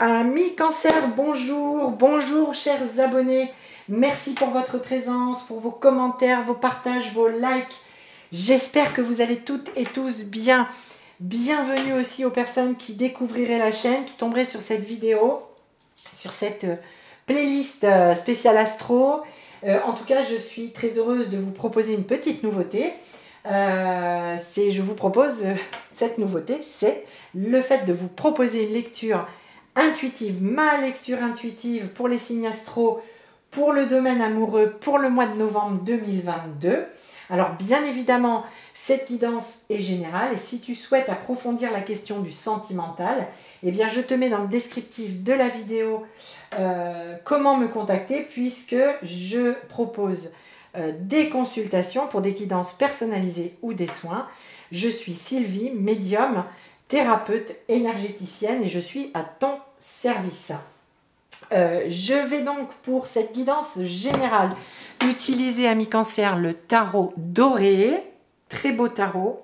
Amis Cancer, bonjour, bonjour chers abonnés. Merci pour votre présence, pour vos commentaires, vos partages, vos likes. J'espère que vous allez toutes et tous bien. Bienvenue aussi aux personnes qui découvriraient la chaîne, qui tomberaient sur cette vidéo, sur cette playlist spéciale astro. En tout cas, je suis très heureuse de vous proposer une petite nouveauté. Je vous propose cette nouveauté, c'est le fait de vous proposer une lecture intuitive, ma lecture intuitive pour les signes astro, pour le domaine amoureux, pour le mois de novembre 2022. Alors bien évidemment, cette guidance est générale et si tu souhaites approfondir la question du sentimental, eh bien je te mets dans le descriptif de la vidéo comment me contacter puisque je propose des consultations pour des guidances personnalisées ou des soins. Je suis Sylvie, médium, thérapeute, énergéticienne et je suis à ton service. Je vais donc pour cette guidance générale utiliser, amis Cancer, le tarot doré, très beau tarot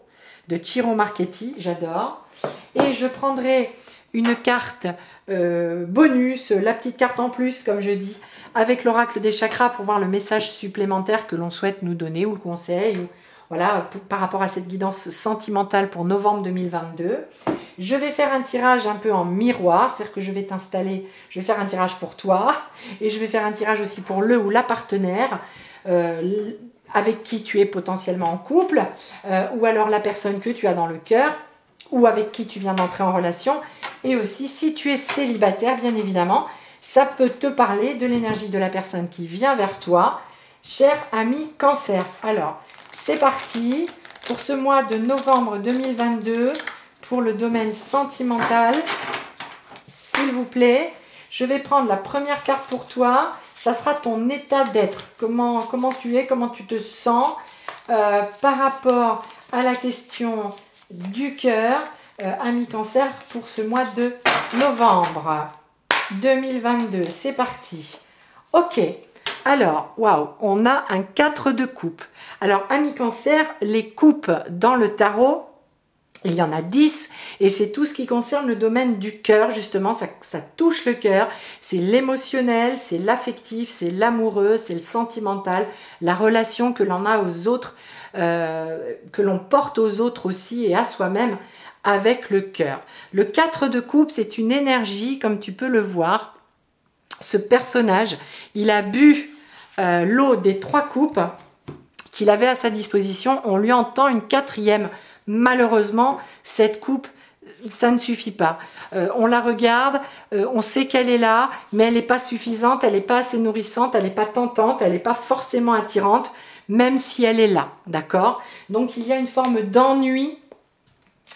de Ciro Marchetti, j'adore. Et je prendrai une carte bonus, la petite carte en plus, comme je dis, avec l'oracle des chakras pour voir le message supplémentaire que l'on souhaite nous donner ou le conseil, voilà, par rapport à cette guidance sentimentale pour novembre 2022. Je vais faire un tirage un peu en miroir, c'est-à-dire que je vais t'installer, je vais faire un tirage pour toi et je vais faire un tirage aussi pour le ou la partenaire avec qui tu es potentiellement en couple ou alors la personne que tu as dans le cœur ou avec qui tu viens d'entrer en relation et aussi si tu es célibataire, bien évidemment, ça peut te parler de l'énergie de la personne qui vient vers toi, cher ami Cancer. Alors, c'est parti pour ce mois de novembre 2022 pour le domaine sentimental. S'il vous plaît, je vais prendre la première carte pour toi. Ça sera ton état d'être. Comment tu es, comment tu te sens par rapport à la question du cœur, ami Cancer, pour ce mois de novembre 2022. C'est parti. Ok. Alors, waouh, on a un 4 de coupe. Alors, amis Cancer, les coupes dans le tarot, il y en a 10 et c'est tout ce qui concerne le domaine du cœur, justement, ça touche le cœur, c'est l'émotionnel, c'est l'affectif, c'est l'amoureux, c'est le sentimental, la relation que l'on a aux autres, que l'on porte aux autres aussi et à soi-même avec le cœur. Le 4 de coupe, c'est une énergie, comme tu peux le voir, ce personnage, il a bu l'eau des 3 coupes qu'il avait à sa disposition, on lui entend une 4e. Malheureusement, cette coupe, ça ne suffit pas. On la regarde, on sait qu'elle est là, mais elle n'est pas suffisante, elle n'est pas assez nourrissante, elle n'est pas tentante, elle n'est pas forcément attirante, même si elle est là, d'accord? Donc il y a une forme d'ennui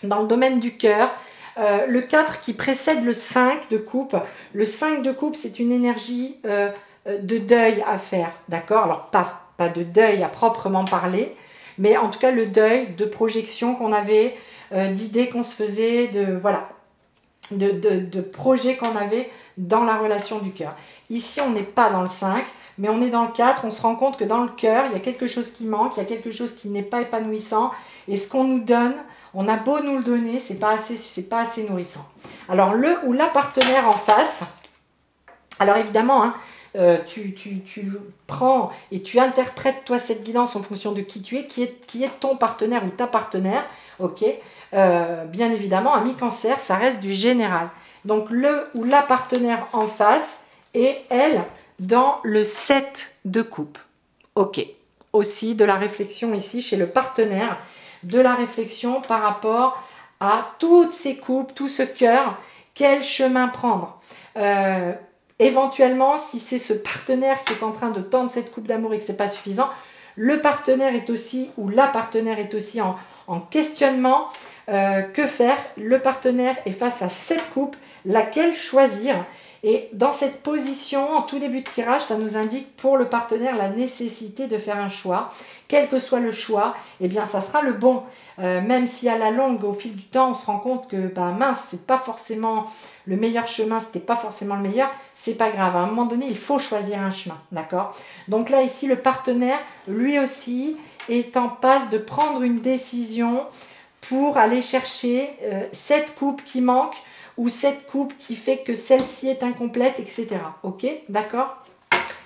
dans le domaine du cœur. Le 4 qui précède le 5 de coupe. Le 5 de coupe, c'est une énergie de deuil à faire, d'accord? Alors pas de deuil à proprement parler, mais en tout cas le deuil de projection qu'on avait, d'idées qu'on se faisait, de projets qu'on avait dans la relation du cœur. Ici, on n'est pas dans le 5, mais on est dans le 4. On se rend compte que dans le cœur, il y a quelque chose qui manque, il y a quelque chose qui n'est pas épanouissant, et ce qu'on nous donne, on a beau nous le donner, c'est pas assez nourrissant. Alors le ou la partenaire en face, alors évidemment, hein, tu prends et tu interprètes toi cette guidance en fonction de qui tu es, qui est ton partenaire ou ta partenaire, ok, bien évidemment, ami Cancer, ça reste du général. Donc le ou la partenaire en face et elle dans le 7 de coupe, ok. Aussi de la réflexion ici chez le partenaire, de la réflexion par rapport à toutes ces coupes, tout ce cœur, quel chemin prendre. Éventuellement, si c'est ce partenaire qui est en train de tendre cette coupe d'amour et que ce n'est pas suffisant, le partenaire est aussi, ou la partenaire est aussi en questionnement. Que faire? Le partenaire est face à cette coupe, laquelle choisir? Et dans cette position, en tout début de tirage, ça nous indique pour le partenaire la nécessité de faire un choix. Quel que soit le choix, eh bien ça sera le bon. Même si à la longue, au fil du temps, on se rend compte que mince, c'est pas forcément le meilleur chemin, c'était pas forcément le meilleur, c'est pas grave. À un moment donné, il faut choisir un chemin, d'accord? Donc là, ici, le partenaire, lui aussi, est en passe de prendre une décision pour aller chercher cette coupe qui manque ou cette coupe qui fait que celle-ci est incomplète, etc. Ok, d'accord?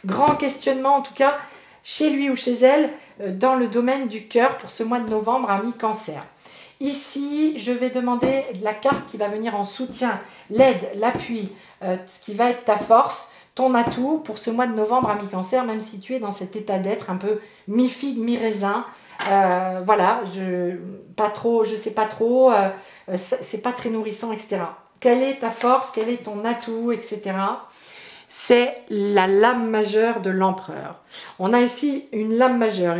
Grand questionnement en tout cas chez lui ou chez elle dans le domaine du cœur pour ce mois de novembre, ami Cancer. Ici, je vais demander la carte qui va venir en soutien, l'aide, l'appui, ce qui va être ta force, ton atout pour ce mois de novembre, ami Cancer, même si tu es dans cet état d'être un peu mi-figue, mi-raisin. Voilà, je sais pas trop, c'est pas très nourrissant, etc. Quelle est ta force, quel est ton atout, etc. C'est la lame majeure de l'empereur. On a ici une lame majeure,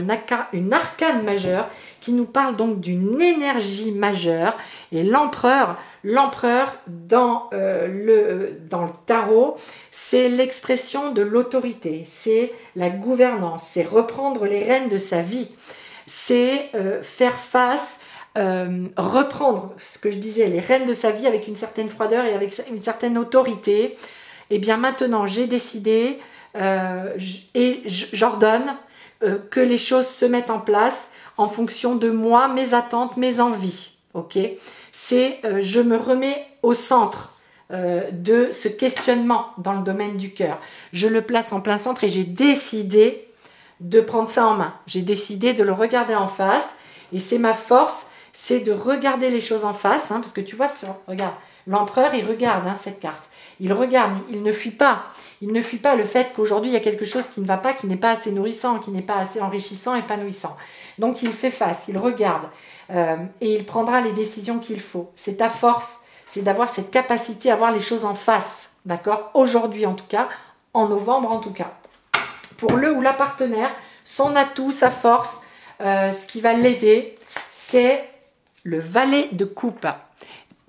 une arcane majeure qui nous parle donc d'une énergie majeure. Et l'empereur dans le tarot, c'est l'expression de l'autorité, c'est la gouvernance, c'est reprendre les rênes de sa vie, c'est faire face, reprendre ce que je disais, les rênes de sa vie avec une certaine froideur et avec une certaine autorité. Eh bien maintenant j'ai décidé et j'ordonne que les choses se mettent en place en fonction de moi, mes attentes, mes envies. Ok, c'est je me remets au centre de ce questionnement dans le domaine du cœur. Je le place en plein centre et j'ai décidé de prendre ça en main. J'ai décidé de le regarder en face et c'est ma force, c'est de regarder les choses en face, parce que tu vois, regarde, l'empereur il regarde cette carte. Il regarde, il ne fuit pas. Il ne fuit pas le fait qu'aujourd'hui, il y a quelque chose qui ne va pas, qui n'est pas assez nourrissant, qui n'est pas assez enrichissant, épanouissant. Donc, il fait face, il regarde et il prendra les décisions qu'il faut. C'est ta force, c'est d'avoir cette capacité à voir les choses en face. D'accord? Aujourd'hui, en tout cas, en novembre, en tout cas. Pour le ou la partenaire, son atout, sa force, ce qui va l'aider, c'est le valet de coupe.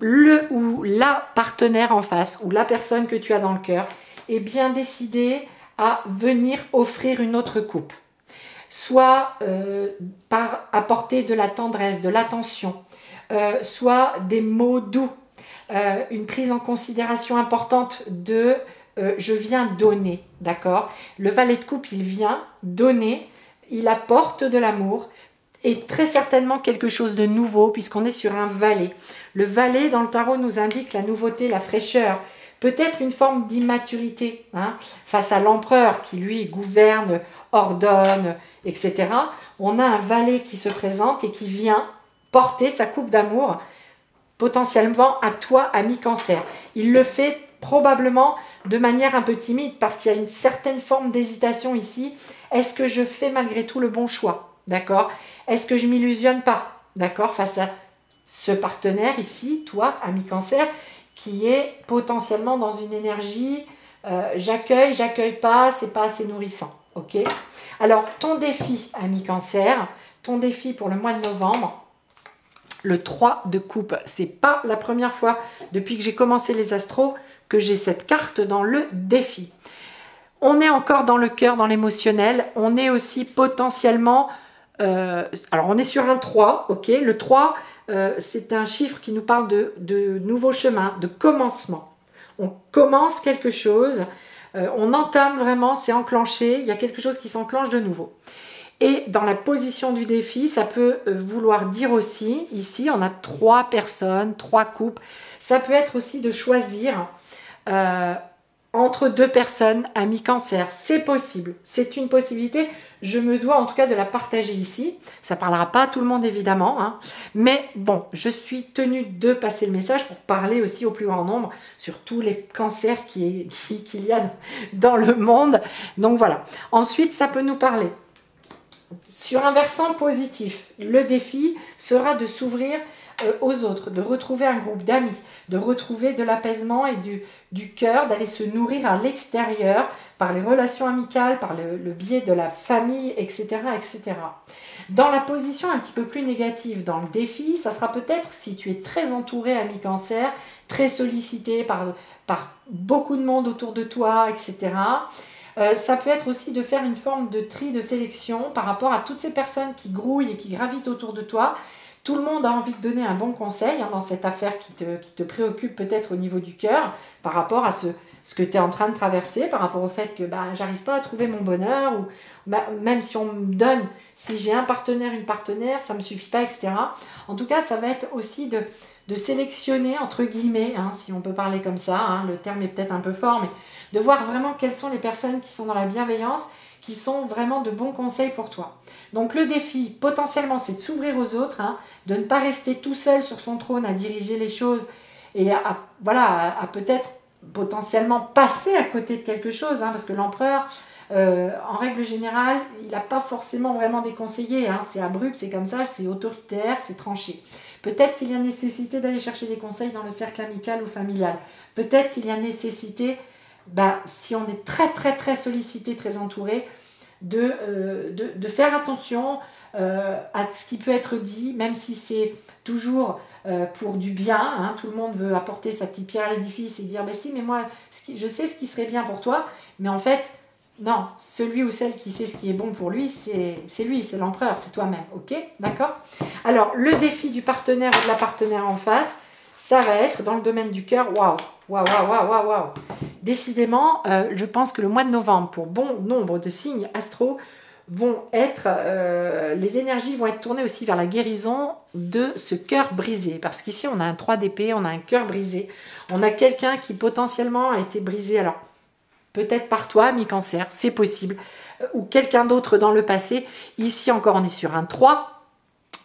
Le ou la partenaire en face ou la personne que tu as dans le cœur est bien décidé à venir offrir une autre coupe. Soit par apporter de la tendresse, de l'attention, soit des mots doux, une prise en considération importante de je viens donner, d'accord? Le valet de coupe, il vient donner, il apporte de l'amour, et très certainement quelque chose de nouveau puisqu'on est sur un valet. Le valet dans le tarot nous indique la nouveauté, la fraîcheur, peut-être une forme d'immaturité face à l'empereur qui lui gouverne, ordonne, etc. On a un valet qui se présente et qui vient porter sa coupe d'amour potentiellement à toi, ami Cancer. Il le fait probablement de manière un peu timide parce qu'il y a une certaine forme d'hésitation ici. Est-ce que je fais malgré tout le bon choix? D'accord? Est-ce que je ne m'illusionne pas? D'accord? Face à ce partenaire ici, toi, ami Cancer, qui est potentiellement dans une énergie j'accueille pas, c'est pas assez nourrissant. Ok? Alors, ton défi, ami Cancer, ton défi pour le mois de novembre, le 3 de coupe. C'est pas la première fois depuis que j'ai commencé les astros que j'ai cette carte dans le défi. On est encore dans le cœur, dans l'émotionnel. On est aussi potentiellement... alors, on est sur un 3, ok? Le 3, c'est un chiffre qui nous parle de nouveaux chemins, de commencement. On commence quelque chose, on entame vraiment, c'est enclenché, il y a quelque chose qui s'enclenche de nouveau. Et dans la position du défi, ça peut vouloir dire aussi, ici, on a 3 personnes, 3 couples. Ça peut être aussi de choisir entre 2 personnes, amis Cancer. C'est possible, c'est une possibilité. Je me dois en tout cas de la partager ici. Ça ne parlera pas à tout le monde évidemment. Mais bon, je suis tenue de passer le message pour parler aussi au plus grand nombre sur tous les cancers qu'il y a dans le monde. Donc voilà. Ensuite, ça peut nous parler. Sur un versant positif, le défi sera de s'ouvrir aux autres, de retrouver un groupe d'amis, de retrouver de l'apaisement et du cœur, d'aller se nourrir à l'extérieur par les relations amicales, par le biais de la famille, etc., etc. Dans la position un petit peu plus négative, dans le défi, ça sera peut-être si tu es très entouré, ami Cancer, très sollicité par beaucoup de monde autour de toi, etc., ça peut être aussi de faire une forme de tri, de sélection par rapport à toutes ces personnes qui grouillent et qui gravitent autour de toi. Tout le monde a envie de donner un bon conseil dans cette affaire qui te préoccupe peut-être au niveau du cœur par rapport à ce que tu es en train de traverser, par rapport au fait que j'arrive pas à trouver mon bonheur, ou même si on me donne, si j'ai un partenaire, une partenaire, ça me suffit pas, etc. En tout cas, ça va être aussi de sélectionner, entre guillemets, hein, si on peut parler comme ça, hein, le terme est peut-être un peu fort, mais de voir vraiment quelles sont les personnes qui sont dans la bienveillance, qui sont vraiment de bons conseils pour toi. Donc le défi, potentiellement, c'est de s'ouvrir aux autres, hein, de ne pas rester tout seul sur son trône à diriger les choses et à peut-être potentiellement passer à côté de quelque chose, hein, parce que l'empereur, en règle générale, il n'a pas forcément vraiment des conseillers, hein, c'est abrupt, c'est comme ça, c'est autoritaire, c'est tranché. Peut-être qu'il y a nécessité d'aller chercher des conseils dans le cercle amical ou familial. Peut-être qu'il y a nécessité, si on est très très très sollicité, très entouré, de faire attention à ce qui peut être dit, même si c'est toujours pour du bien, hein, tout le monde veut apporter sa petite pierre à l'édifice et dire mais si, mais moi je sais ce qui serait bien pour toi, mais en fait non, celui ou celle qui sait ce qui est bon pour lui, c'est lui, c'est l'empereur, c'est toi-même, ok, d'accord? Alors le défi du partenaire ou de la partenaire en face, ça va être dans le domaine du cœur. Waouh, waouh, waouh, waouh, waouh, waouh. Décidément, je pense que le mois de novembre, pour bon nombre de signes astro, les énergies vont être tournées aussi vers la guérison de ce cœur brisé. Parce qu'ici, on a un 3 d'épée, on a un cœur brisé. On a quelqu'un qui potentiellement a été brisé. Alors, peut-être par toi, mi-cancer, c'est possible. Ou quelqu'un d'autre dans le passé. Ici encore, on est sur un 3.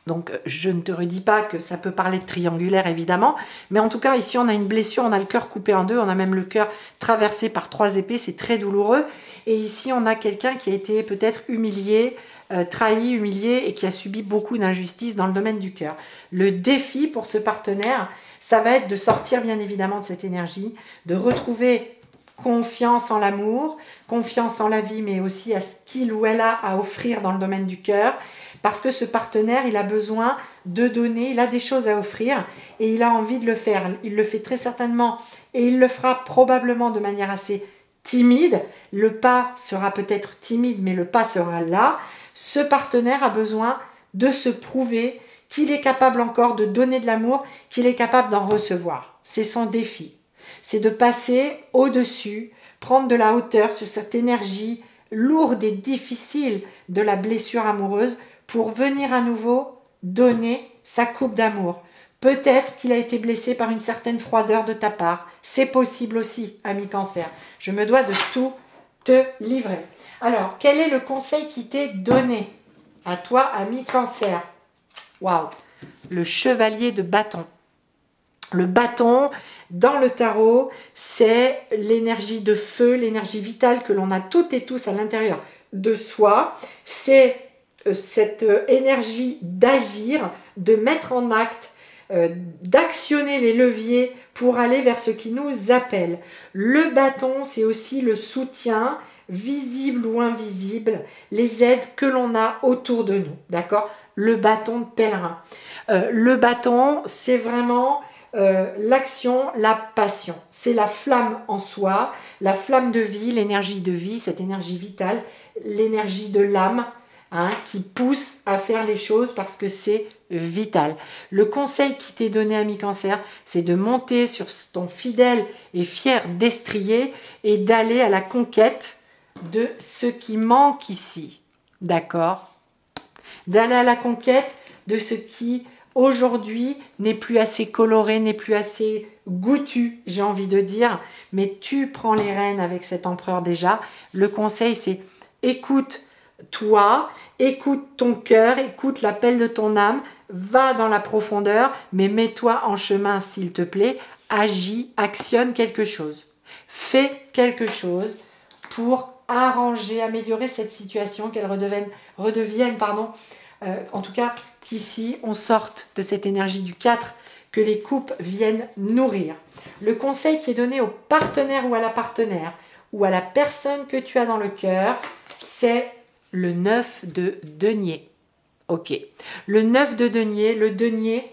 Donc, je ne te redis pas que ça peut parler de triangulaire, évidemment. Mais en tout cas, ici, on a une blessure, on a le cœur coupé en deux, on a même le cœur traversé par 3 épées, c'est très douloureux. Et ici, on a quelqu'un qui a été peut-être humilié, trahi, humilié et qui a subi beaucoup d'injustices dans le domaine du cœur. Le défi pour ce partenaire, ça va être de sortir, bien évidemment, de cette énergie, de retrouver confiance en l'amour, confiance en la vie, mais aussi à ce qu'il ou elle a à offrir dans le domaine du cœur. Parce que ce partenaire, il a besoin de donner, il a des choses à offrir et il a envie de le faire. Il le fait très certainement et il le fera probablement de manière assez timide. Le pas sera peut-être timide, mais le pas sera là. Ce partenaire a besoin de se prouver qu'il est capable encore de donner de l'amour, qu'il est capable d'en recevoir. C'est son défi. C'est de passer au-dessus, prendre de la hauteur sur cette énergie lourde et difficile de la blessure amoureuse pour venir à nouveau donner sa coupe d'amour. Peut-être qu'il a été blessé par une certaine froideur de ta part. C'est possible aussi, ami Cancer. Je me dois de tout te livrer. Alors, quel est le conseil qui t'est donné à toi, ami Cancer? Waouh! Le chevalier de bâton. Le bâton, dans le tarot, c'est l'énergie de feu, l'énergie vitale que l'on a toutes et tous à l'intérieur de soi. C'est cette énergie d'agir, de mettre en acte, d'actionner les leviers pour aller vers ce qui nous appelle. Le bâton, c'est aussi le soutien, visible ou invisible, les aides que l'on a autour de nous, d'accord? Le bâton de pèlerin. Le bâton, c'est vraiment l'action, la passion. C'est la flamme en soi, la flamme de vie, l'énergie de vie, cette énergie vitale, l'énergie de l'âme, hein, qui pousse à faire les choses parce que c'est vital. Le conseil qui t'est donné, ami Cancer, c'est de monter sur ton fidèle et fier destrier et d'aller à la conquête de ce qui manque ici. D'accord? D'aller à la conquête de ce qui aujourd'hui n'est plus assez coloré, n'est plus assez goûtu, j'ai envie de dire, mais tu prends les rênes avec cet empereur déjà. Le conseil, c'est écoute-toi, écoute ton cœur, écoute l'appel de ton âme, va dans la profondeur, mais mets-toi en chemin s'il te plaît, agis, actionne quelque chose. Fais quelque chose pour arranger, améliorer cette situation, qu'elle redevienne, en tout cas, qu'ici, on sorte de cette énergie du 4, que les coupes viennent nourrir. Le conseil qui est donné au partenaire ou à la partenaire, ou à la personne que tu as dans le cœur, c'est le 9 de denier. Ok. Le 9 de denier, le denier,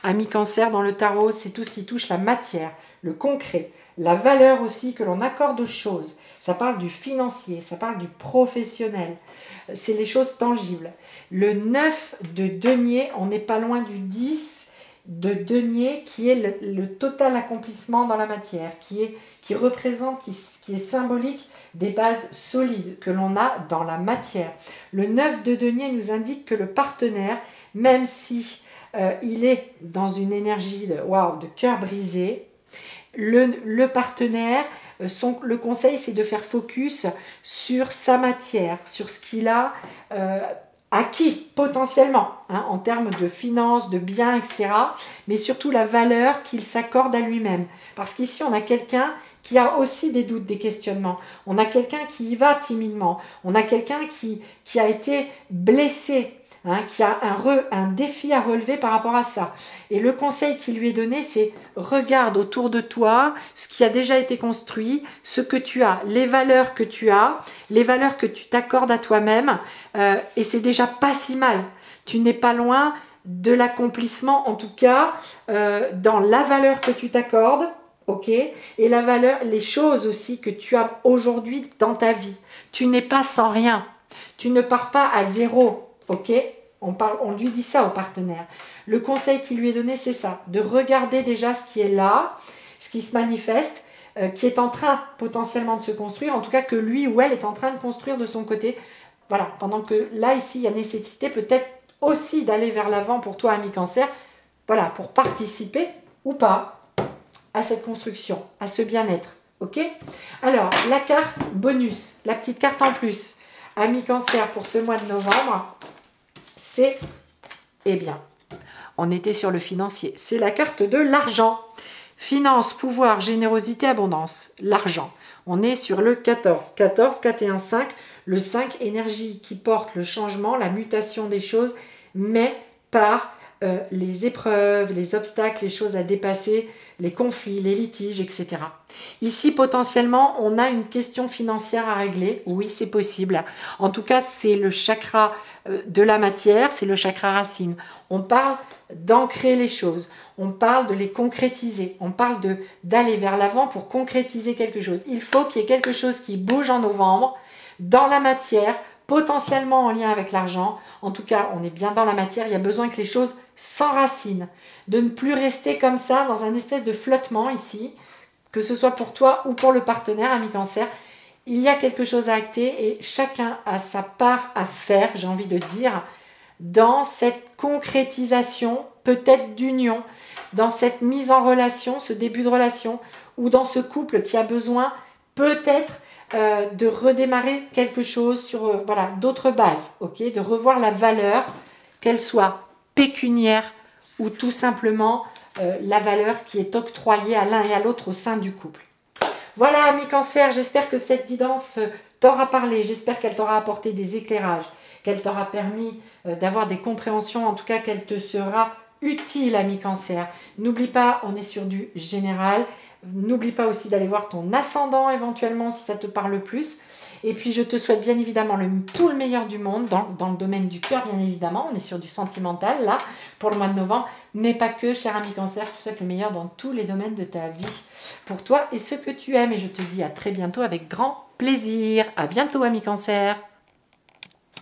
ami Cancer dans le tarot, c'est tout ce qui touche la matière, le concret, la valeur aussi que l'on accorde aux choses. Ça parle du financier, ça parle du professionnel. C'est les choses tangibles. Le 9 de denier, on n'est pas loin du 10 de denier qui est le total accomplissement dans la matière, qui représente, qui est symbolique des bases solides que l'on a dans la matière. Le 9 de denier nous indique que le partenaire, même si il est dans une énergie de, waouh, de cœur brisé. Le partenaire, le conseil, c'est de faire focus sur sa matière, sur ce qu'il a acquis potentiellement, hein, en termes de finances, de biens, etc. Mais surtout la valeur qu'il s'accorde à lui-même. Parce qu'ici, on a quelqu'un qui a aussi des doutes, des questionnements. On a quelqu'un qui y va timidement. On a quelqu'un qui a été blessé, hein, qui a un défi à relever par rapport à ça. Et le conseil qui lui est donné, c'est regarde autour de toi ce qui a déjà été construit, ce que tu as, les valeurs que tu as, les valeurs que tu t'accordes à toi-même, et c'est déjà pas si mal. Tu n'es pas loin de l'accomplissement, en tout cas, dans la valeur que tu t'accordes, ok, et la valeur, les choses aussi que tu as aujourd'hui dans ta vie. Tu n'es pas sans rien. Tu ne pars pas à zéro. Ok, on lui dit ça au partenaire. Le conseil qui lui est donné, c'est ça, de regarder déjà ce qui est là, ce qui se manifeste, qui est en train potentiellement de se construire, en tout cas que lui ou elle est en train de construire de son côté. Voilà, pendant que là, ici, il y a nécessité peut-être aussi d'aller vers l'avant pour toi, ami Cancer, voilà, pour participer ou pas à cette construction, à ce bien-être. Ok? Alors, la carte bonus, la petite carte en plus, ami Cancer pour ce mois de novembre, c'est, eh bien, on était sur le financier. C'est la carte de l'argent. Finance, pouvoir, générosité, abondance. L'argent. On est sur le 14. 14, 4 et 1, 5. Le 5, énergie qui porte le changement, la mutation des choses, mais par les épreuves, les obstacles, les choses à dépasser, les conflits, les litiges, etc. Ici, potentiellement, on a une question financière à régler. Oui, c'est possible. En tout cas, c'est le chakra de la matière, c'est le chakra racine. On parle d'ancrer les choses, on parle de les concrétiser, on parle d'aller vers l'avant pour concrétiser quelque chose. Il faut qu'il y ait quelque chose qui bouge en novembre, dans la matière, potentiellement en lien avec l'argent. En tout cas, on est bien dans la matière, il y a besoin que les choses s'enracinent, de ne plus rester comme ça dans un espèce de flottement ici, que ce soit pour toi ou pour le partenaire, ami Cancer. Il y a quelque chose à acter et chacun a sa part à faire, j'ai envie de dire, dans cette concrétisation, peut-être d'union, dans cette mise en relation, ce début de relation, ou dans ce couple qui a besoin peut-être de redémarrer quelque chose sur voilà, d'autres bases, ok, de revoir la valeur, qu'elle soit pécuniaire ou tout simplement la valeur qui est octroyée à l'un et à l'autre au sein du couple. Voilà, ami Cancer, j'espère que cette guidance t'aura parlé, j'espère qu'elle t'aura apporté des éclairages, qu'elle t'aura permis d'avoir des compréhensions, en tout cas qu'elle te sera utile, ami Cancer. N'oublie pas, on est sur du général. N'oublie pas aussi d'aller voir ton ascendant éventuellement si ça te parle plus. Et puis je te souhaite bien évidemment tout le meilleur du monde dans le domaine du cœur, bien évidemment. On est sur du sentimental là pour le mois de novembre. Mais pas que, cher ami Cancer, je te souhaite le meilleur dans tous les domaines de ta vie. Pour toi et ce que tu aimes. Et je te dis à très bientôt avec grand plaisir. À bientôt, ami Cancer.